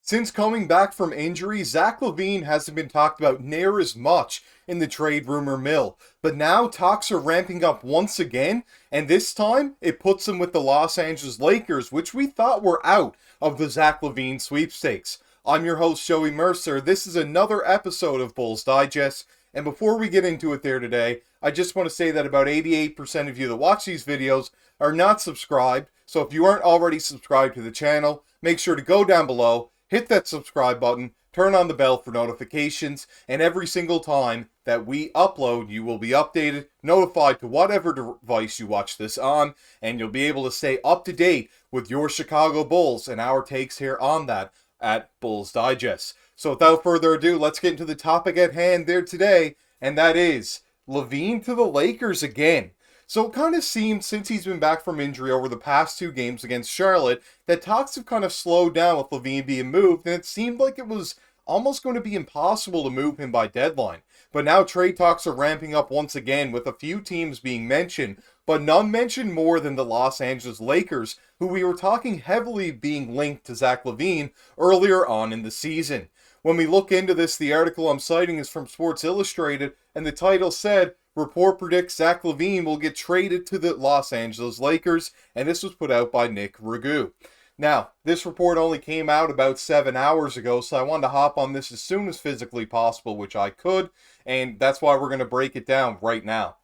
Since coming back from injury, Zach LaVine hasn't been talked about near as much in the trade rumor mill. But now talks are ramping up once again, and this time it puts him with the Los Angeles Lakers, which we thought were out of the Zach LaVine sweepstakes. I'm your host, Joey Mercer. This is another episode of Bulls Digest. And before we get into it there today, I just want to say that about 88% of you that watch these videos are not subscribed. So if you aren't already subscribed to the channel, make sure to go down below, hit that subscribe button, turn on the bell for notifications, and every single time that we upload, you will be updated, notified to whatever device you watch this on, and you'll be able to stay up to date with your Chicago Bulls and our takes here on that at Bulls Digest. So without further ado, let's get into the topic at hand there today, and that is LaVine to the Lakers again. So it kind of seemed, since he's been back from injury over the past two games against Charlotte, that talks have kind of slowed down with LaVine being moved, and it seemed like it was almost going to be impossible to move him by deadline. But now trade talks are ramping up once again, with a few teams being mentioned, but none mentioned more than the Los Angeles Lakers, who we were talking heavily being linked to Zach LaVine earlier on in the season. When we look into this, the article I'm citing is from Sports Illustrated, and the title said, "Report predicts Zach LaVine will get traded to the Los Angeles Lakers," and this was put out by Nick Ragu. Now, this report only came out about 7 hours ago, so I wanted to hop on this as soon as physically possible, which I could, and that's why we're going to break it down right now.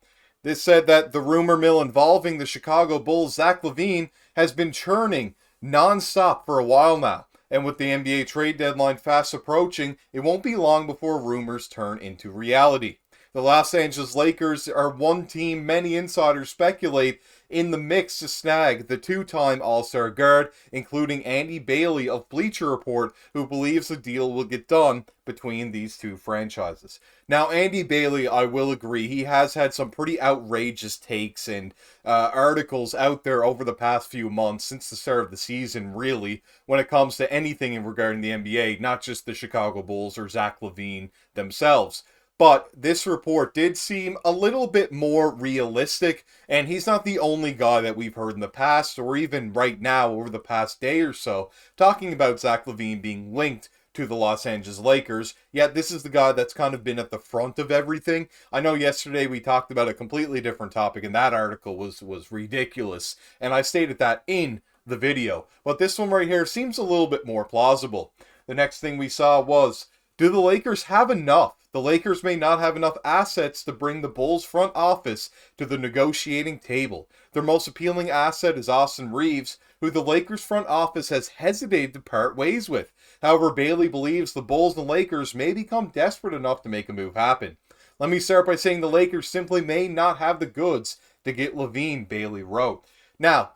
This said that the rumor mill involving the Chicago Bulls' Zach LaVine has been churning non-stop for a while now. And with the NBA trade deadline fast approaching, it won't be long before rumors turn into reality. The Los Angeles Lakers are one team many insiders speculate in the mix to snag the two-time All-Star guard, including Andy Bailey of Bleacher Report, who believes the deal will get done between these two franchises. Now, Andy Bailey, I will agree, he has had some pretty outrageous takes and articles out there over the past few months, since the start of the season, really, when it comes to anything regarding the NBA, not just the Chicago Bulls or Zach LaVine themselves. But this report did seem a little bit more realistic, and he's not the only guy that we've heard in the past, or even right now over the past day or so, talking about Zach LaVine being linked to the Los Angeles Lakers, yet this is the guy that's kind of been at the front of everything. I know yesterday we talked about a completely different topic, and that article was ridiculous, and I stated that in the video. But this one right here seems a little bit more plausible. The next thing we saw was, do the Lakers have enough? The Lakers may not have enough assets to bring the Bulls front office to the negotiating table. Their most appealing asset is Austin Reeves, who the Lakers front office has hesitated to part ways with. However, Bailey believes the Bulls and Lakers may become desperate enough to make a move happen. Let me start by saying the Lakers simply may not have the goods to get LaVine, Bailey wrote. Now,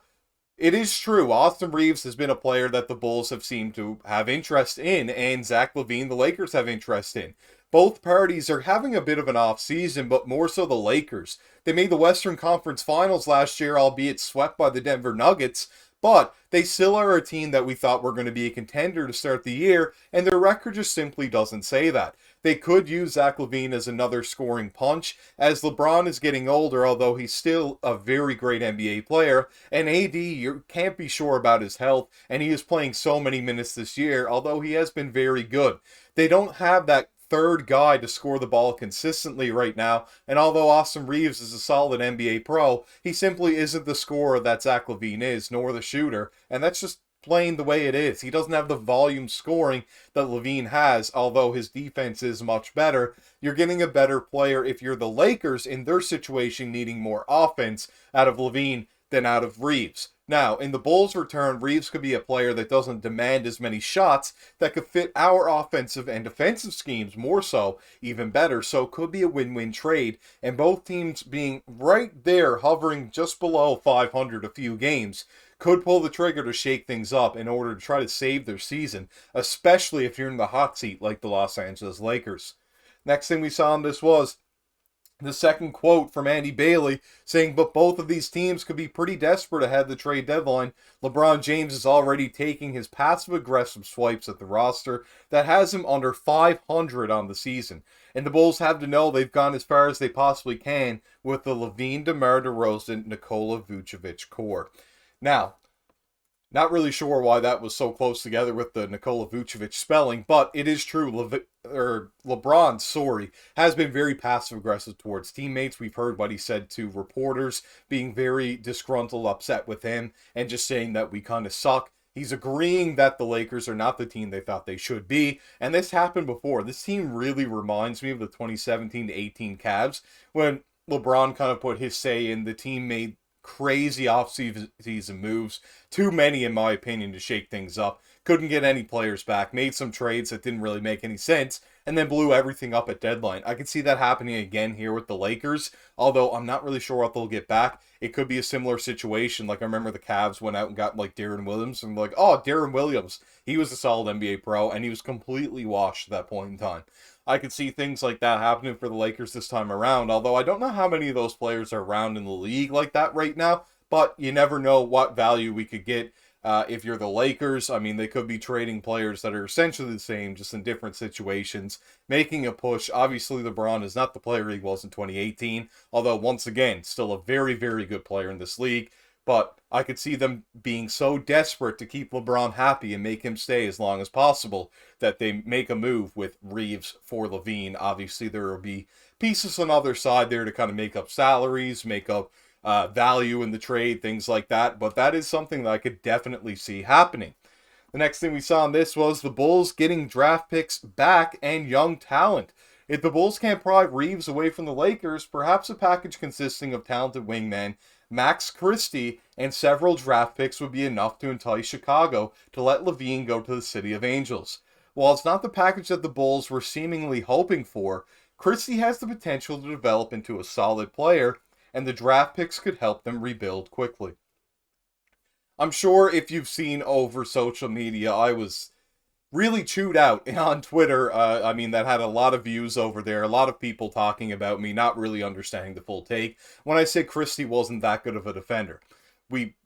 it is true, Austin Reeves has been a player that the Bulls have seemed to have interest in, and Zach LaVine, the Lakers have interest in. Both parties are having a bit of an off season, but more so the Lakers. They made the Western Conference Finals last year, albeit swept by the Denver Nuggets, but they still are a team that we thought were going to be a contender to start the year, and their record just simply doesn't say that. They could use Zach LaVine as another scoring punch, as LeBron is getting older, although he's still a very great NBA player, and AD, you can't be sure about his health, and he is playing so many minutes this year, although he has been very good. They don't have that third guy to score the ball consistently right now, and although Austin Reeves is a solid NBA pro, he simply isn't the scorer that Zach LaVine is, nor the shooter, and that's just plain the way it is. He doesn't have the volume scoring that LaVine has, although his defense is much better. You're getting a better player if you're the Lakers in their situation, needing more offense out of LaVine than out of Reeves. Now, in the Bulls' return, Reeves could be a player that doesn't demand as many shots, that could fit our offensive and defensive schemes more so, even better, so it could be a win-win trade, and both teams being right there, hovering just below 500 a few games, could pull the trigger to shake things up in order to try to save their season, especially if you're in the hot seat like the Los Angeles Lakers. Next thing we saw on this was the second quote from Andy Bailey saying, but both of these teams could be pretty desperate ahead of the trade deadline. LeBron James is already taking his passive-aggressive swipes at the roster that has him under 500 on the season. And the Bulls have to know they've gone as far as they possibly can with the LaVine, DeMar DeRozan, Nikola Vucevic core. Now, Not really sure why that was so close together with the Nikola Vucevic spelling, but it is true. LeBron, sorry, has been very passive aggressive towards teammates. We've heard what he said to reporters, being very disgruntled, upset with him, and just saying that we kind of suck. He's agreeing that the Lakers are not the team they thought they should be, and this happened before. This team really reminds me of the 2017 to 18 Cavs when LeBron kind of put his say in. The team made crazy off-season moves, too many in my opinion to shake things up. Couldn't get any players back, made some trades that didn't really make any sense, and then blew everything up at deadline. I could see that happening again here with the Lakers, although I'm not really sure what they'll get back. It could be a similar situation. Like I remember the Cavs went out and got like Darren Williams, and like, oh, Darren Williams, he was a solid NBA pro, and he was completely washed at that point in time. I could see things like that happening for the Lakers this time around, although I don't know how many of those players are around in the league like that right now, but you never know what value we could get if you're the Lakers. I mean, they could be trading players that are essentially the same, just in different situations, making a push. Obviously, LeBron is not the player he was in 2018, although once again, still a very, very good player in this league. But I could see them being so desperate to keep LeBron happy and make him stay as long as possible that they make a move with Reeves for LaVine. Obviously, there will be pieces on the other side there to kind of make up salaries, make up value in the trade, things like that. But that is something that I could definitely see happening. The next thing we saw in this was the Bulls getting draft picks back and young talent. If the Bulls can't pry Reeves away from the Lakers, perhaps a package consisting of talented wingmen, Max Christie, and several draft picks would be enough to entice Chicago to let LaVine go to the City of Angels. While it's not the package that the Bulls were seemingly hoping for, Christie has the potential to develop into a solid player, and the draft picks could help them rebuild quickly. I'm sure if you've seen over social media, I was really chewed out on Twitter. I mean, that had a lot of views over there, a lot of people talking about me not really understanding the full take when I said Christie wasn't that good of a defender. We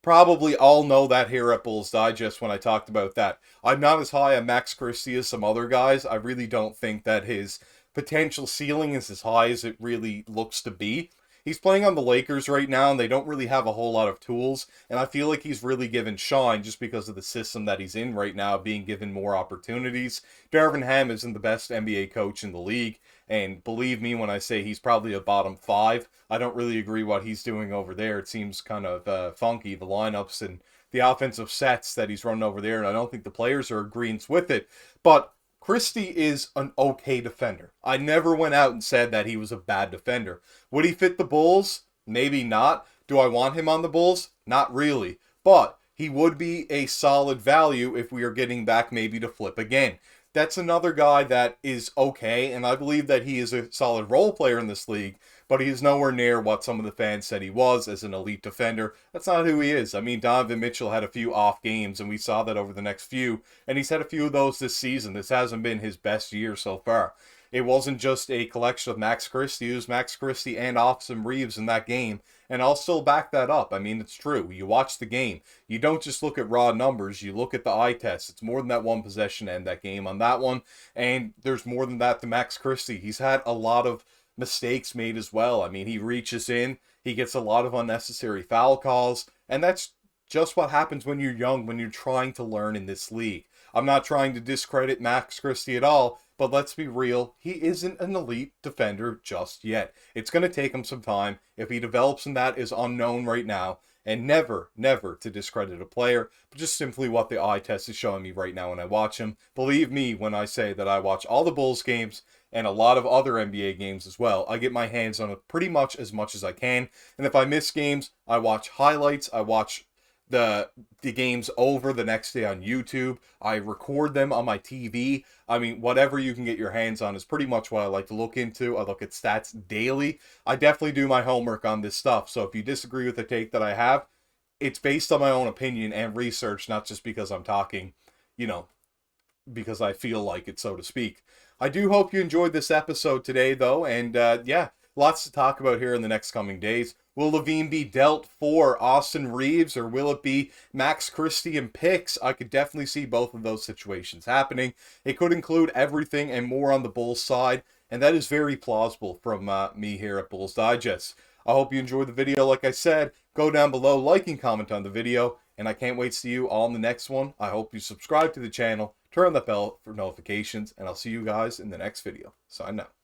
probably all know that here at Bulls Digest when I talked about that. I'm not as high on Max Christie as some other guys. I really don't think that his potential ceiling is as high as it really looks to be. He's playing on the Lakers right now, and they don't really have a whole lot of tools, and I feel like he's really given shine just because of the system that he's in right now, being given more opportunities. Darvin Ham isn't the best NBA coach in the league, and believe me when I say he's probably a bottom five. I don't really agree what he's doing over there. It seems kind of funky, the lineups and the offensive sets that he's running over there, and I don't think the players are agreeing with it, but Christie is an okay defender. I never went out and said that he was a bad defender. Would he fit the Bulls? Maybe not. Do I want him on the Bulls? Not really. But he would be a solid value if we are getting back maybe to flip again. That's another guy that is okay, and I believe that he is a solid role player in this league, but he is nowhere near what some of the fans said he was as an elite defender. That's not who he is. I mean, Donovan Mitchell had a few off games, and we saw that over the next few, and he's had a few of those this season. This hasn't been his best year so far. It wasn't just a collection of Max Christie. It was Max Christie and Austin Reeves in that game, and I'll still back that up. I mean, it's true. You watch the game. You don't just look at raw numbers. You look at the eye test. It's more than that one possession to end that game on that one, and there's more than that to Max Christie. He's had a lot of mistakes made as well. I mean, he reaches in, he gets a lot of unnecessary foul calls, and that's just what happens when you're young, when you're trying to learn in this league. I'm not trying to discredit Max Christie at all, but let's be real, he isn't an elite defender just yet. It's going to take him some time. If he develops in that is unknown right now, and never, never to discredit a player, but just simply what the eye test is showing me right now when I watch him. Believe me when I say that I watch all the Bulls games and a lot of other NBA games as well. I get my hands on it pretty much as I can, and if I miss games, I watch highlights, I watch the games over the next day on YouTube. I record them on my TV. I mean, whatever you can get your hands on is pretty much what I like to look into. I look at stats daily. I definitely do my homework on this stuff. So if you disagree with the take that I have, it's based on my own opinion and research, not just because I'm talking, because I feel like it, so to speak. I do hope you enjoyed this episode today, though, and yeah, lots to talk about here in the next coming days. Will LaVine be dealt for Austin Reeves, or will it be Max Christie and picks? I could definitely see both of those situations happening. It could include everything and more on the Bulls side, and that is very plausible from me here at Bulls Digest. I hope you enjoyed the video. Like I said, go down below, like and comment on the video, And I can't wait to see you all in the next one. I hope you subscribe to the channel, turn on the bell for notifications, and I'll see you guys in the next video. Sign out.